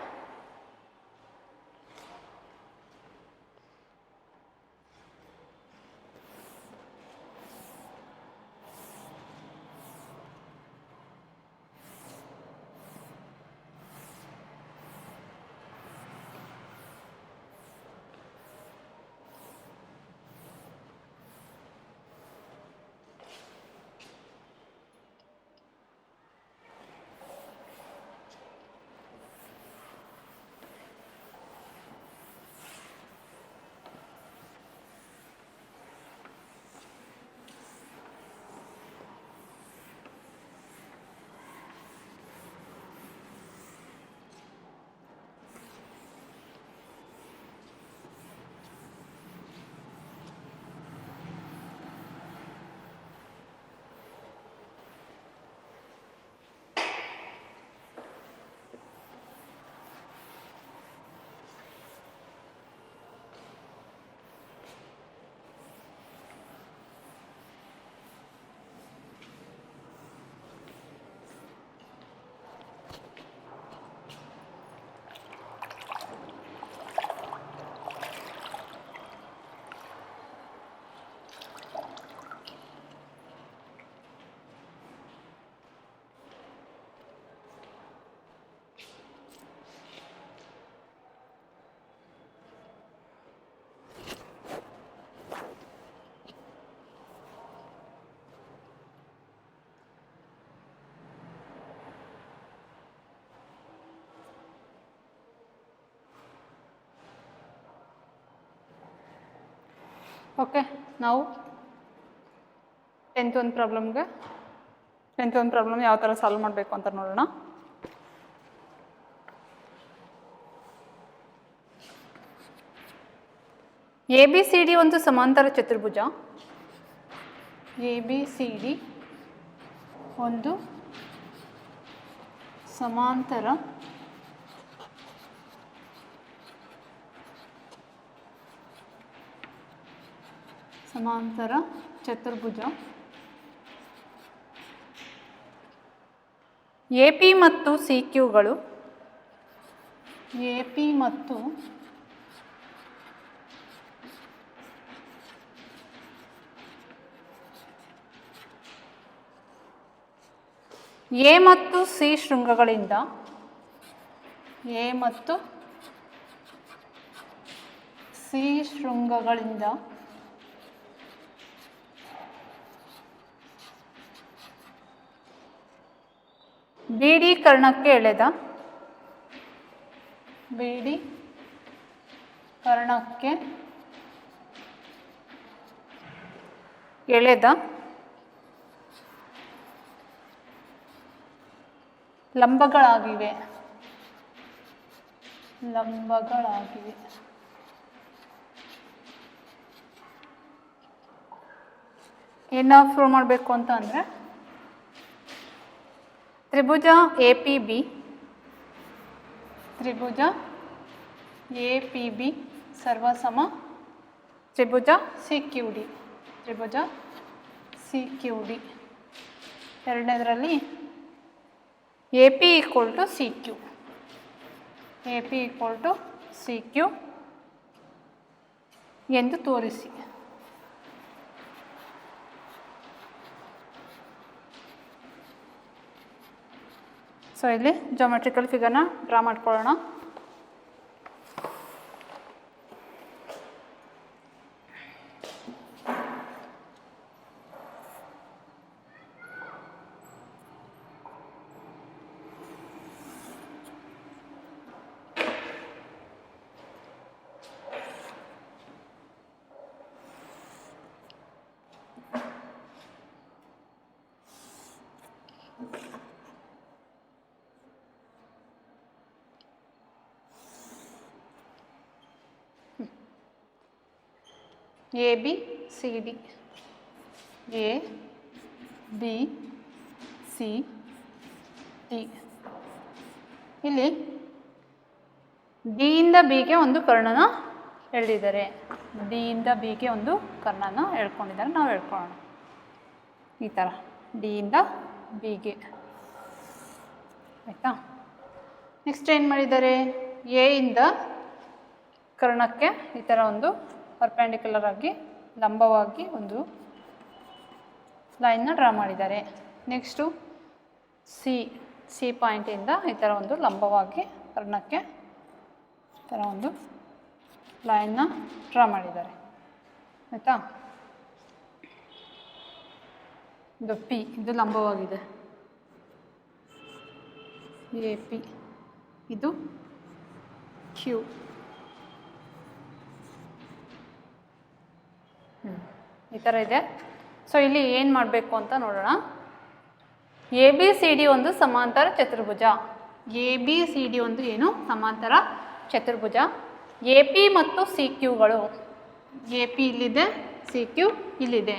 Speaker 2: ಓಕೆ, ನಾವು 10th ಒಂದು ಪ್ರಾಬ್ಲಮ್ ಯಾವ ಥರ ಸಾಲ್ವ್ ಮಾಡಬೇಕು ಅಂತ ನೋಡೋಣ. ಎ ಬಿ ಸಿ ಡಿ ಒಂದು ಸಮಾಂತರ ಚತುರ್ಭುಜ. ಎ ಬಿ ಸಿ ಡಿ ಒಂದು ಸಮಾಂತರ ಚತುರ್ಭುಜ. ಎ ಪಿ ಮತ್ತು ಸಿ ಕ್ಯೂಗಳು ಎ ಮತ್ತು ಸಿ ಶೃಂಗಗಳಿಂದ ಬಿಡಿ ಕರ್ಣಕ್ಕೆ ಎಳೆದ ಲಂಬಗಳಾಗಿವೆ. ಏನು ಪ್ರೂವ್ ಮಾಡಬೇಕು ಅಂತ ಅಂದರೆ, ತ್ರಿಭುಜ ಎ ಪಿ ಬಿ ಸರ್ವಸಮ ತ್ರಿಭುಜ ಸಿ ಕ್ಯೂ ಡಿ, ತ್ರಿಭುಜ ಸಿ ಕ್ಯೂ ಡಿ. ಎರಡನೇದರಲ್ಲಿ A P equal to C Q, A P equal to C Q ಎಂದು ತೋರಿಸಿ. ಸೊ ಇಲ್ಲಿ ಜಾಮೆಟ್ರಿಕಲ್ ಫಿಗರ್ನ ಡ್ರಾ ಮಾಡ್ಕೊಳ್ಳೋಣ. A B C D, A B C D. ಇಲ್ಲಿ ಡಿಯಿಂದ ಬಿಗೆ ಒಂದು ಕರ್ಣನ ಎಳೆದಿದ್ದಾರೆ, ಡಿಯಿಂದ ಬಿಗೆ ಒಂದು ಕರ್ಣನ ಎಳ್ಕೊಂಡಿದ್ದಾರೆ. ನಾವು ಎಳ್ಕೊಳ್ಳೋಣ ಈ ಥರ ಡಿಯಿಂದ ಬಿಗೆ, ಆಯಿತಾ. ನೆಕ್ಸ್ಟ್ ಏನು ಮಾಡಿದ್ದಾರೆ, ಎ ಇಂದ ಕರ್ಣಕ್ಕೆ ಈ ಥರ ಒಂದು ಪರ್ಪೆಂಡಿಕ್ಯುಲರ್ ಆಗಿ ಲಂಬವಾಗಿ ಒಂದು ಲೈನ್ನ ಡ್ರಾ ಮಾಡಿದ್ದಾರೆ. ನೆಕ್ಸ್ಟು ಸಿ ಪಾಯಿಂಟಿಂದ ಈ ಥರ ಒಂದು ಲಂಬವಾಗಿ ಕರ್ಣಕ್ಕೆ ಈ ಥರ ಒಂದು ಲೈನ್ನ ಡ್ರಾ ಮಾಡಿದ್ದಾರೆ, ಆಯಿತಾ. ಇದು ಪಿ, ಇದು ಲಂಬವಾಗಿದೆ, ಎ ಪಿ, ಇದು ಕ್ಯೂ. ಈ ಥರ ಇದೆ. ಸೊ ಇಲ್ಲಿ ಏನು ಮಾಡಬೇಕು ಅಂತ ನೋಡೋಣ. ಎ ಬಿ ಸಿ ಡಿ ಒಂದು ಸಮಾಂತರ ಚತುರ್ಭುಜ, ಎ ಬಿ ಸಿ ಡಿ ಒಂದು ಏನು ಸಮಾಂತರ ಚತುರ್ಭುಜ. ಎ ಪಿ ಮತ್ತು ಸಿ ಕ್ಯೂಗಳು, ಎ ಪಿ ಇಲ್ಲಿದೆ, ಸಿ ಕ್ಯೂ ಇಲ್ಲಿದೆ.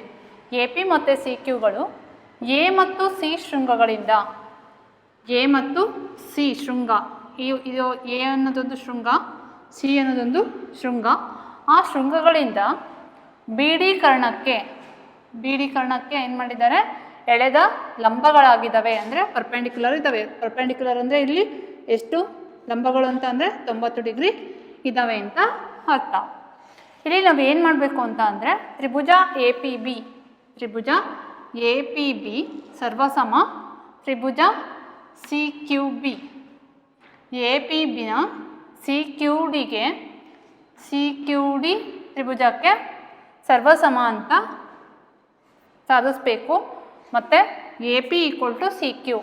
Speaker 2: ಎ ಪಿ ಮತ್ತು ಸಿ ಕ್ಯೂಗಳು ಎ ಮತ್ತು ಸಿ ಶೃಂಗಗಳಿಂದ, ಎ ಮತ್ತು ಸಿ ಶೃಂಗ, ಇದು ಎ ಅನ್ನೋದೊಂದು ಶೃಂಗ, ಸಿ ಅನ್ನೋದೊಂದು ಶೃಂಗ. ಆ ಶೃಂಗಗಳಿಂದ ಬಿ ಡಿ ಕರ್ಣಕ್ಕೆ ಏನು ಮಾಡಿದ್ದಾರೆ, ಎಳೆದ ಲಂಬಗಳಾಗಿದ್ದಾವೆ, ಅಂದರೆ ಪರ್ಪೆಂಡಿಕ್ಯುಲರ್ ಇದ್ದಾವೆ. ಪರ್ಪೆಂಡಿಕ್ಯುಲರ್ ಅಂದರೆ ಇಲ್ಲಿ ಎಷ್ಟು ಲಂಬಗಳು ಅಂತ ಅಂದರೆ 90 ಡಿಗ್ರಿ ಇದ್ದಾವೆ ಅಂತ ಅರ್ಥ. ಇಲ್ಲಿ ನಾವು ಏನು ಮಾಡಬೇಕು ಅಂತ ಅಂದರೆ ತ್ರಿಭುಜ ಎ ಪಿ ಬಿ, ತ್ರಿಭುಜ ಎ ಪಿ ಬಿ ಸರ್ವಸಮ ತ್ರಿಭುಜ C Q B. A P ಬಿನ ಸಿ ಕ್ಯೂ ಡಿಗೆ, ಸಿ ಕ್ಯೂ ಡಿ ತ್ರಿಭುಜಕ್ಕೆ ಸರ್ವಸಮ ಅಂತ ಸಾಧಿಸಬೇಕು. ಮತ್ತು A P equal to C Q,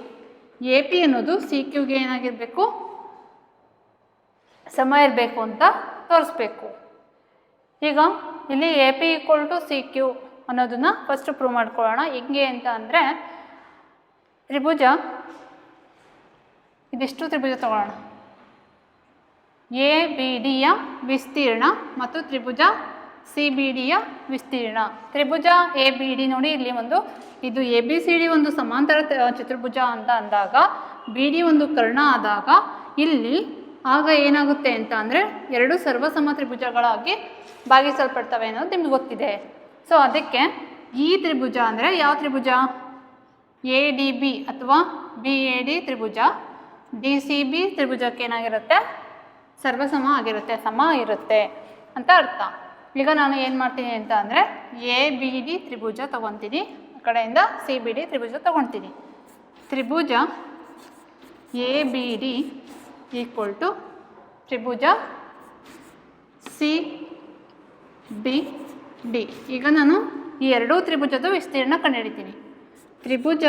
Speaker 2: A P ಅನ್ನೋದು ಸಿ ಕ್ಯೂಗೆ ಏನಾಗಿರಬೇಕು, ಸಮ ಇರಬೇಕು ಅಂತ ತೋರಿಸ್ಬೇಕು. ಈಗ ಇಲ್ಲಿ A P equal to C Q ಅನ್ನೋದನ್ನು ಫಸ್ಟ್ ಪ್ರೂವ್ ಮಾಡ್ಕೊಳ್ಳೋಣ. ಹೆಂಗೆ ಅಂತ ಅಂದರೆ ತ್ರಿಭುಜ, ಇದಿಷ್ಟು ತ್ರಿಭುಜ ತಗೊಳ್ಳೋಣ. ಎ ಬಿ ಡಿಯ ವಿಸ್ತೀರ್ಣ ಮತ್ತು ತ್ರಿಭುಜ ಸಿ ಬಿ ಡಿಯ ವಿಸ್ತೀರ್ಣ. ತ್ರಿಭುಜ ಎ ಬಿ ಡಿ ನೋಡಿ, ಇಲ್ಲಿ ಒಂದು ಇದು ಎ ಬಿ ಸಿ ಡಿ ಒಂದು ಸಮಾಂತರ ಚತುರ್ಭುಜ ಅಂತ ಅಂದಾಗ, ಬಿ ಡಿ ಒಂದು ಕರ್ಣ ಆದಾಗ ಇಲ್ಲಿ ಆಗ ಏನಾಗುತ್ತೆ ಅಂತ ಅಂದರೆ ಎರಡು ಸರ್ವಸಮ ತ್ರಿಭುಜಗಳಾಗಿ ಭಾಗಿಸಲ್ಪಡ್ತವೆ ಅನ್ನೋದು ನಿಮ್ಗೆ ಗೊತ್ತಿದೆ. ಸೊ ಅದಕ್ಕೆ ಈ ತ್ರಿಭುಜ ಅಂದರೆ ಯಾವ ತ್ರಿಭುಜ, ಎ ಡಿ ಬಿ ಅಥವಾ ಬಿ ಎ ಡಿ ತ್ರಿಭುಜ ಡಿ ಸಿ ಬಿ ತ್ರಿಭುಜಕ್ಕೆ ಏನಾಗಿರುತ್ತೆ, ಸರ್ವಸಮ ಆಗಿರುತ್ತೆ, ಸಮ ಇರುತ್ತೆ ಅಂತ ಅರ್ಥ. ಈಗ ನಾನು ಏನು ಮಾಡ್ತೀನಿ ಅಂತ ಅಂದರೆ ಎ ಬಿ ಡಿ ತ್ರಿಭುಜ ತೊಗೊತೀನಿ, ಆ ಕಡೆಯಿಂದ ಸಿ ಬಿ ಡಿ ತ್ರಿಭುಜ ತೊಗೊಳ್ತೀನಿ. ತ್ರಿಭುಜ A B D equal to ತ್ರಿಭುಜ ಸಿ ಬಿ ಡಿ. ಈಗ ನಾನು ಈ ಎರಡೂ ತ್ರಿಭುಜದ ವಿಸ್ತೀರ್ಣ ಕಂಡುಹಿಡಿತೀನಿ. ತ್ರಿಭುಜ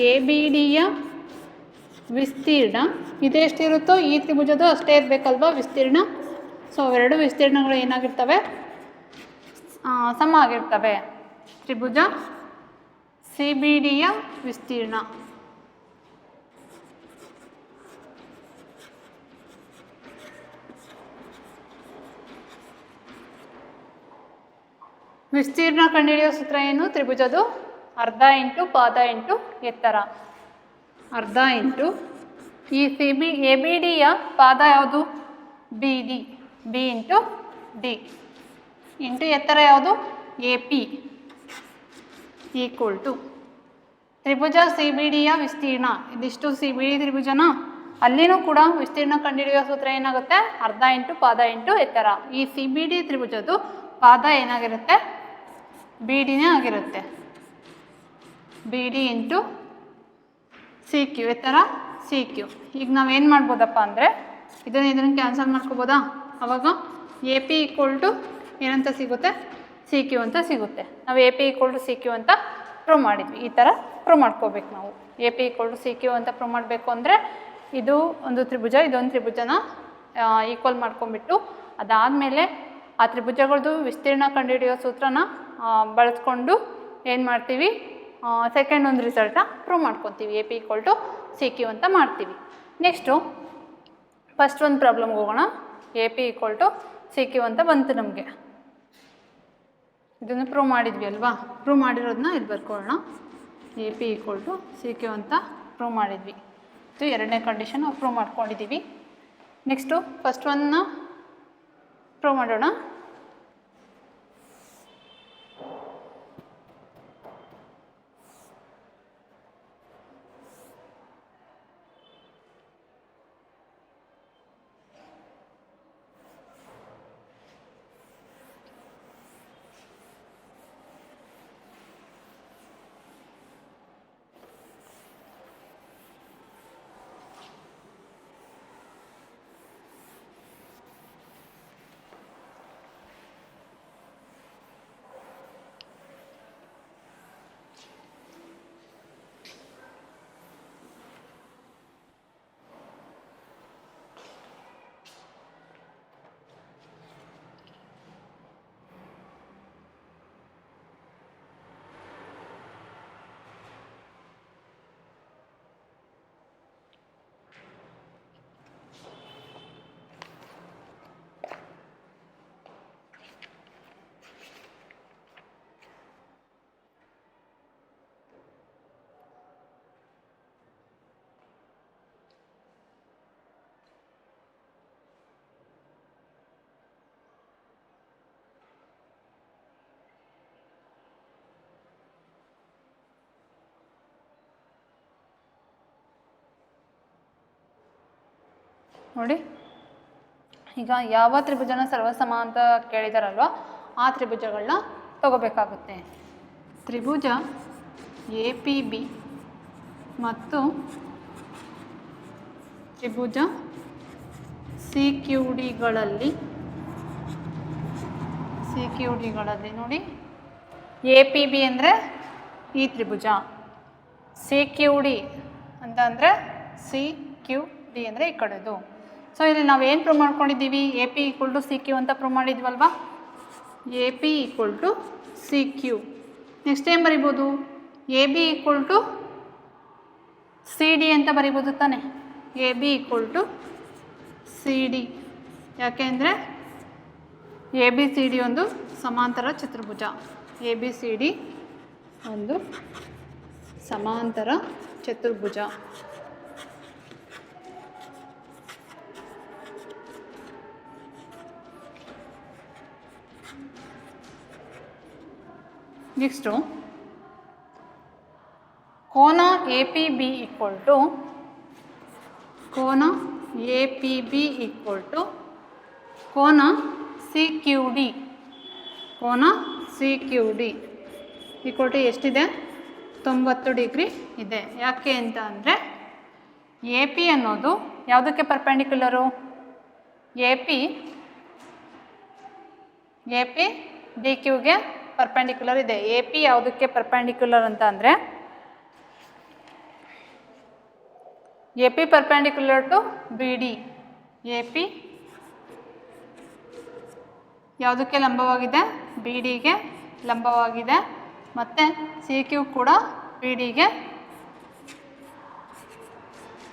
Speaker 2: ಎ ಬಿ ಡಿಯ ವಿಸ್ತೀರ್ಣ ಇದೆಷ್ಟಿರುತ್ತೋ ಈ ತ್ರಿಭುಜದ ಅಷ್ಟೇ ಇರಬೇಕಲ್ವಾ ವಿಸ್ತೀರ್ಣ. ಸೊ ಅವೆರಡು ವಿಸ್ತೀರ್ಣಗಳು ಏನಾಗಿರ್ತವೆ, ಸಮ ಆಗಿರ್ತವೆ. ತ್ರಿಭುಜ ಸಿ ಬಿ ಡಿಯ ವಿಸ್ತೀರ್ಣ ಕಂಡುಹಿಡಿಯೋ ಸೂತ್ರ ಏನು, ತ್ರಿಭುಜದು ಅರ್ಧ ಇಂಟು ಪಾದ ಇಂಟು ಎತ್ತರ. ಅರ್ಧ ಇಂಟು ಈ ಸಿ ಬಿ ಎ ಬಿ ಡಿಯ ಪಾದ ಯಾವುದು, B D, B into D. Into ಎತ್ತರ ಯಾವುದು ಎ ಪಿ ಈಕ್ವಲ್ ಟು ತ್ರಿಭುಜ ಸಿ ಬಿ ಡಿಯ ವಿಸ್ತೀರ್ಣ. ಇದಿಷ್ಟು ಸಿ ಬಿ ಡಿ ತ್ರಿಭುಜನ, ಅಲ್ಲಿನೂ ಕೂಡ ವಿಸ್ತೀರ್ಣ ಕಂಡುಹಿಡಿಯುವ ಸೂತ್ರ ಏನಾಗುತ್ತೆ, ಅರ್ಧ ಇಂಟು ಪಾದ ಇಂಟು ಎತ್ತರ. ಈ ಸಿ ಬಿ ಡಿ ತ್ರಿಭುಜದ್ದು ಪಾದ ಏನಾಗಿರುತ್ತೆ, ಬಿ ಡಿನೇ ಆಗಿರುತ್ತೆ. B D into C Q, ಎತ್ತರ ಸಿ ಕ್ಯೂ. ಈಗ ನಾವೇನು ಮಾಡ್ಬೋದಪ್ಪ ಅಂದರೆ ಇದನ್ನು ಕ್ಯಾನ್ಸಲ್ ಮಾಡ್ಕೋಬೋದಾ. ಆವಾಗ ಎ ಪಿ ಈಕ್ವಲ್ ಟು ಏನಂತ ಸಿಗುತ್ತೆ, ಸಿ ಕ್ಯೂ ಅಂತ ಸಿಗುತ್ತೆ. ನಾವು A P equal to C Q ಅಂತ ಪ್ರೂವ್ ಮಾಡಿದ್ವಿ. ಈ ಥರ ಪ್ರೂವ್ ಮಾಡ್ಕೋಬೇಕು ನಾವು. A P equal to C Q ಅಂತ ಪ್ರೂವ್ ಮಾಡಬೇಕು ಅಂದರೆ ಇದು ಒಂದು ತ್ರಿಭುಜ, ಇದೊಂದು ತ್ರಿಭುಜನ ಈಕ್ವಲ್ ಮಾಡ್ಕೊಂಬಿಟ್ಟು ಅದಾದಮೇಲೆ ಆ ತ್ರಿಭುಜಗಳದ್ದು ವಿಸ್ತೀರ್ಣ ಕಂಡುಹಿಡಿಯೋ ಸೂತ್ರನ ಬಳಸ್ಕೊಂಡು ಏನು ಮಾಡ್ತೀವಿ, ಸೆಕೆಂಡ್ ಒಂದು ರಿಸಲ್ಟ್ನ ಪ್ರೂವ್ ಮಾಡ್ಕೊತೀವಿ. A P equal to C Q ಅಂತ ಮಾಡ್ತೀವಿ. ನೆಕ್ಸ್ಟು ಫಸ್ಟ್ ಒಂದು ಪ್ರಾಬ್ಲಮ್ಗೆ ಹೋಗೋಣ. A P equal to C Q ಅಂತ ಬಂತು ನಮಗೆ. ಇದನ್ನು ಪ್ರೂವ್ ಮಾಡಿದ್ವಿ ಅಲ್ವಾ. ಪ್ರೂವ್ ಮಾಡಿರೋದನ್ನ ಇಲ್ಲಿ ಬರ್ಕೊಳ್ಳೋಣ. A P equal to C Q ಅಂತ ಪ್ರೂವ್ ಮಾಡಿದ್ವಿ. ಇದು ಎರಡನೇ ಕಂಡೀಷನ್ ನಾವು ಪ್ರೂವ್ ಮಾಡ್ಕೊಂಡಿದ್ದೀವಿ. ನೆಕ್ಸ್ಟು ಫಸ್ಟ್ ಒನ್ನ ಪ್ರೂವ್ ಮಾಡೋಣ. ನೋಡಿ, ಈಗ ಯಾವ ತ್ರಿಭುಜನ ಸರ್ವಸಮ ಅಂತ ಕೇಳಿದಾರಲ್ವ, ಆ ತ್ರಿಭುಜಗಳನ್ನ ತಗೋಬೇಕಾಗುತ್ತೆ. ತ್ರಿಭುಜ ಎ ಪಿ ಬಿ ಮತ್ತು ತ್ರಿಭುಜ ಸಿ ಕ್ಯೂ ಡಿಗಳಲ್ಲಿ ನೋಡಿ, ಎ ಪಿ ಬಿ ಅಂದರೆ ಈ ತ್ರಿಭುಜ, ಸಿ ಕ್ಯೂ ಡಿ ಅಂತ ಅಂದರೆ ಸಿ ಕ್ಯೂ ಡಿ ಅಂದರೆ ಈ ಕಡೆದು. ಸೊ ಇಲ್ಲಿ ನಾವು ಏನು ಪ್ರೂವ್ ಮಾಡ್ಕೊಂಡಿದ್ದೀವಿ, A P equal to C Q ಅಂತ ಪ್ರೂವ್ ಮಾಡಿದ್ವಲ್ವಾ. A P equal to C Q. Next ಏನು ಬರಿಬೋದು, A B equal to C D ಅಂತ ಬರಿಬೋದು ತಾನೆ. A B equal to C D. ಯಾಕೆ ಅಂದರೆ ಎ ಬಿ ಸಿ ಡಿ ಒಂದು ಸಮಾಂತರ ಚತುರ್ಭುಜ. ಎ ಬಿ ಸಿ ಡಿ ಒಂದು ಸಮಾಂತರ ಚತುರ್ಭುಜ. ನೆಕ್ಸ್ಟು ಕೋನ A P B equal to ಕೋನ ಸಿ ಕ್ಯೂ ಡಿ. ಕೋನ C Q D equal to ಎಷ್ಟಿದೆ, 90 ಡಿಗ್ರಿ ಇದೆ. ಯಾಕೆ ಅಂತ ಅಂದರೆ ಎ ಪಿ ಅನ್ನೋದು ಯಾವುದಕ್ಕೆ ಪರ್ಪೆಂಡಿಕ್ಯುಲರು, ಎ ಪಿ ಡಿ ಕ್ಯೂಗೆ ಪರ್ಪೆಂಡಿಕ್ಯುಲರ್ ಇದೆ. ಎ ಪಿ ಯಾವುದಕ್ಕೆ ಪರ್ಪೆಂಡಿಕ್ಯುಲರ್ ಅಂತ ಅಂದರೆ A P perpendicular to B D. A P ಯಾವುದಕ್ಕೆ ಲಂಬವಾಗಿದೆ, ಬಿ ಡಿಗೆ ಲಂಬವಾಗಿದೆ. ಮತ್ತು ಸಿ ಕ್ಯೂ ಕೂಡ ಬಿ ಡಿಗೆ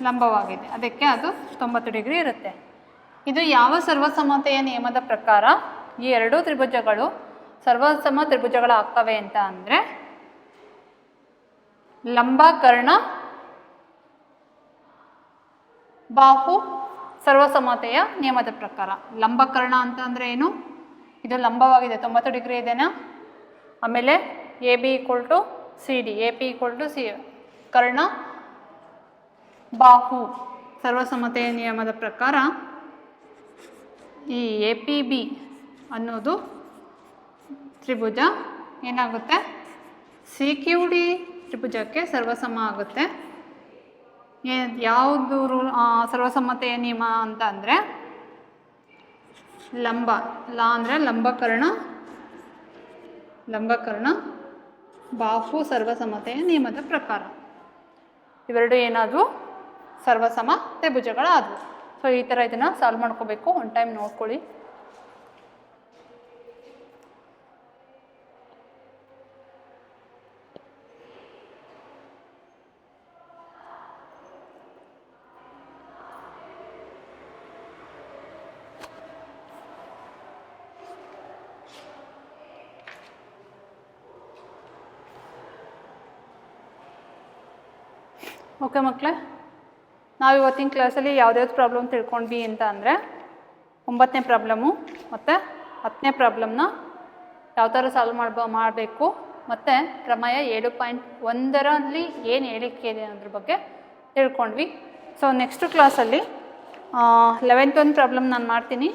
Speaker 2: ಲಂಬವಾಗಿದೆ. ಅದಕ್ಕೆ ಅದು 90 ಡಿಗ್ರಿ ಇರುತ್ತೆ. ಇದು ಯಾವ ಸರ್ವಸಮತೆಯ ನಿಯಮದ ಪ್ರಕಾರ ಈ ಎರಡೂ ತ್ರಿಭುಜಗಳು ಸರ್ವಸಮ ತ್ರಿಭುಜಗಳಾಗ್ತವೆ ಅಂತ ಅಂದರೆ ಲಂಬಕರ್ಣ ಬಾಹು ಸರ್ವಸಮತೆಯ ನಿಯಮದ ಪ್ರಕಾರ. ಲಂಬಕರ್ಣ ಅಂತ ಅಂದರೆ ಏನು, ಇದು ಲಂಬವಾಗಿದೆ 90 ಡಿಗ್ರಿ ಇದೆನಾ. ಆಮೇಲೆ A B equal to C D, A P equal to C, ಕರ್ಣ ಬಾಹು ಸರ್ವಸಮ್ಮತೆಯ ನಿಯಮದ ಪ್ರಕಾರ ಈ ಎ ಪಿ ಬಿ ಅನ್ನೋದು ತ್ರಿಭುಜ ಏನಾಗುತ್ತೆ, ಸಿ ಕ್ಯೂ ಡಿ ತ್ರಿಭುಜಕ್ಕೆ ಸರ್ವಸಮ ಆಗುತ್ತೆ. ಯಾವುದು ಸರ್ವಸಮ್ಮತೆಯ ನಿಯಮ ಅಂತ ಅಂದರೆ ಲಂಬ, ಅಂದರೆ ಲಂಬಕರ್ಣ ಬಾಹು ಸರ್ವಸಮ್ಮತೆಯ ನಿಯಮದ ಪ್ರಕಾರ ಇವೆರಡು ಏನಾದರೂ ಸರ್ವಸಮ ತ್ರಿಭುಜಗಳಾದವು. ಸೊ ಈ ಥರ ಇದನ್ನು ಸಾಲ್ವ್ ಮಾಡ್ಕೋಬೇಕು. ಒನ್ ಟೈಮ್ ನೋಡ್ಕೊಳ್ಳಿ. ಓಕೆ ಮಕ್ಕಳೇ, ನಾವು ಇವತ್ತಿನ ಕ್ಲಾಸಲ್ಲಿ ಯಾವ್ದ್ಯಾವ್ದು ಪ್ರಾಬ್ಲಮ್ ತಿಳ್ಕೊಂಡ್ವಿ ಅಂತ ಅಂದರೆ 9ನೇ ಪ್ರಾಬ್ಲಮ್ಮು ಮತ್ತು 10ನೇ ಪ್ರಾಬ್ಲಮ್ನ ಯಾವ ಥರ ಸಾಲ್ವ್ ಮಾಡಬೇಕು ಮತ್ತು ಪ್ರಮೇಯ 7.1ರಲ್ಲಿ ಏನು ಹೇಳಿಕೆ ಇದೆ ಅನ್ನೋದ್ರ ಬಗ್ಗೆ ತಿಳ್ಕೊಂಡ್ವಿ. ಸೊ ನೆಕ್ಸ್ಟ್ ಕ್ಲಾಸಲ್ಲಿ 11th ಒಂದು ಪ್ರಾಬ್ಲಮ್ ನಾನು ಮಾಡ್ತೀನಿ.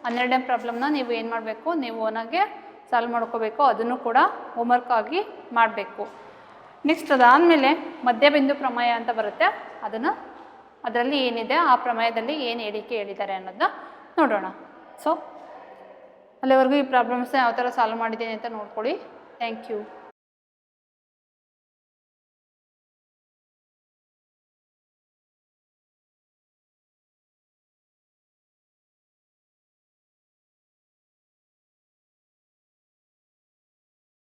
Speaker 2: 12ನೇ ಪ್ರಾಬ್ಲಮ್ನ ನೀವು ಏನು ಮಾಡಬೇಕು, ನೀವು ಓನಾಗೆ ಸಾಲ್ವ್ ಮಾಡ್ಕೋಬೇಕು. ಅದನ್ನು ಕೂಡ ಹೋಮ್ವರ್ಕ್ ಆಗಿ ಮಾಡಬೇಕು. ನೆಕ್ಸ್ಟ್ ಅದಾದಮೇಲೆ ಮಧ್ಯಬಿಂದು ಪ್ರಮೇಯ ಅಂತ ಬರುತ್ತೆ. ಅದರಲ್ಲಿ ಏನಿದೆ, ಆ ಪ್ರಮೇಯದಲ್ಲಿ ಏನು ಹೇಳಿಕೆ ಹೇಳಿದ್ದಾರೆ ಅನ್ನೋದನ್ನ ನೋಡೋಣ. ಸೊ ಅಲ್ಲಿವರೆಗೂ ಈ ಪ್ರಾಬ್ಲಮ್ಸ್ನ ಯಾವ ಥರ ಸಾಲ್ವ್ ಮಾಡಿದ್ದೀನಿ ಅಂತ ನೋಡ್ಕೊಳ್ಳಿ. Thank you.